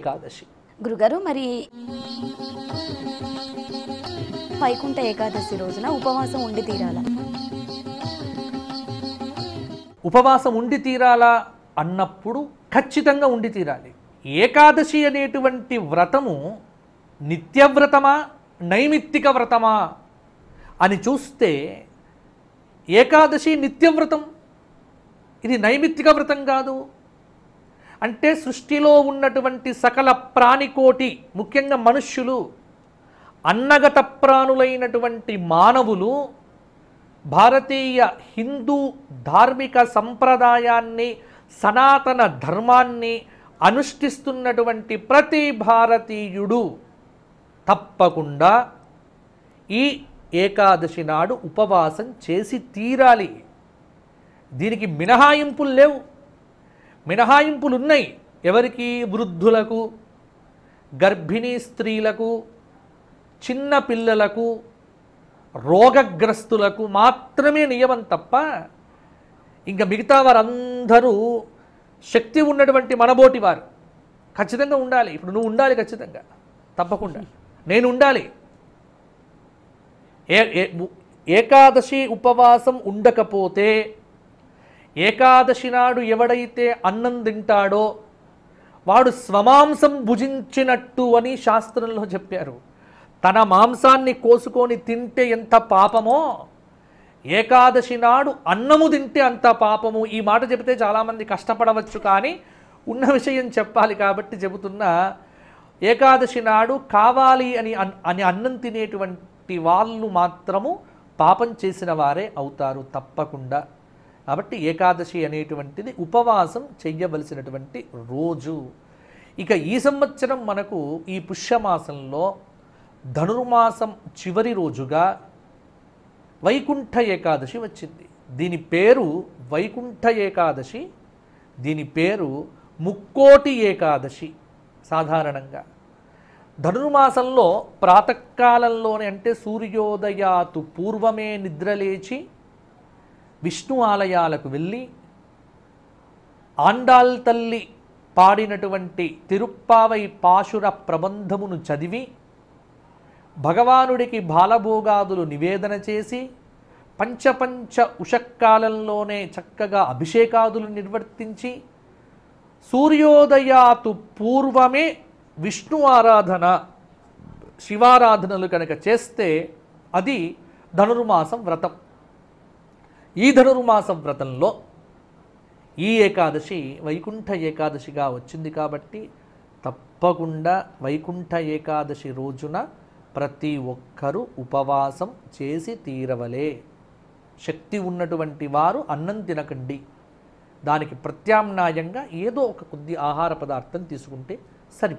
ఏకాదశి. గురుగారు మరి వైకుంఠ ఏకాదశి రోజున ఉపవాసం ఉండి తీరాలా? ఉపవాసం ఉండి తీరాలా అన్నప్పుడు ఖచ్చితంగా ఉండి తీరాలి. ఏకాదశి అనేటువంటి వ్రతము నిత్యవ్రతమా నైమిత్తిక వ్రతమా అని చూస్తే ఏకాదశి నిత్యవ్రతం, ఇది నైమిత్తిక వ్రతం కాదు. అంటే సృష్టిలో ఉన్నటువంటి సకల ప్రాణికోటి, ముఖ్యంగా మనుష్యులు, అన్నగత ప్రాణులైనటువంటి మానవులు భారతీయ హిందూ ధార్మిక సంప్రదాయాన్ని, సనాతన ధర్మాన్ని అనుష్ఠిస్తున్నటువంటి ప్రతి భారతీయుడు తప్పకుండా ఈ ఏకాదశి నాడు ఉపవాసం చేసి తీరాలి. దీనికి మినహాయింపులు లేవు. మినహాయింపులు ఉన్నాయి. ఎవరికి? వృద్ధులకు, గర్భిణీ స్త్రీలకు, చిన్న పిల్లలకు, రోగగ్రస్తులకు మాత్రమే నియమం తప్ప ఇంకా మిగతా వారందరూ శక్తి ఉన్నటువంటి మనబోటి వారు ఖచ్చితంగా ఉండాలి. ఇప్పుడు నువ్వు ఉండాలి, ఖచ్చితంగా తప్పకుండా నేను ఉండాలి. ఏకాదశి ఉపవాసం ఉండకపోతే ఏకాదశి నాడు ఎవడైతే అన్నం తింటాడో వాడు స్వమాంసం భుజించినట్టు అని శాస్త్రంలో చెప్పారు. తన మాంసాన్ని కోసుకొని తింటే ఎంత పాపమో, ఏకాదశి నాడు అన్నము తింటే అంత పాపము. ఈ మాట చెబితే చాలామంది కష్టపడవచ్చు, కానీ ఉన్న విషయం చెప్పాలి కాబట్టి చెబుతున్నా. ఏకాదశి నాడు కావాలి అని అన్నం తినేటువంటి వాళ్ళు మాత్రము పాపం చేసిన వారే అవుతారు తప్పకుండా. కాబట్టి ఏకాదశి అనేటువంటిది ఉపవాసం చెయ్యవలసినటువంటి రోజు. ఇక ఈ సంవత్సరం మనకు ఈ పుష్యమాసంలో ధనుర్మాసం చివరి రోజుగా వైకుంఠ ఏకాదశి వచ్చింది. దీని పేరు వైకుంఠ ఏకాదశి, దీని పేరు ముక్కోటి ఏకాదశి. సాధారణంగా ధనుర్మాసంలో ప్రాతకాలంలోనే, అంటే సూర్యోదయాతు పూర్వమే నిద్రలేచి విష్ణు ఆలయాలకు వెళ్ళి ఆండాల్ తల్లి పాడినటువంటి తిరుప్పావై పాశుర ప్రబంధమును చదివి భగవానుడికి బాలభోగాదులు నివేదన చేసి పంచపంచ ఉషక్కాలంలోనే చక్కగా అభిషేకాదులు నిర్వర్తించి సూర్యోదయాతు పూర్వమే విష్ణు ఆరాధన, శివారాధనలు కనుక చేస్తే అది ధనుర్మాసం వ్రతం. ఈ ధనుర్మాసం వ్రతంలో ఈ ఏకాదశి వైకుంఠ ఏకాదశిగా వచ్చింది కాబట్టి తప్పకుండా వైకుంఠ ఏకాదశి రోజున ప్రతి ఒక్కరూ ఉపవాసం చేసి తీరవలే. శక్తి ఉన్నటువంటి వారు అన్నం తినకండి. దానికి ప్రత్యామ్నాయంగా ఏదో ఒక కొద్ది ఆహార పదార్థం తీసుకుంటే సరి.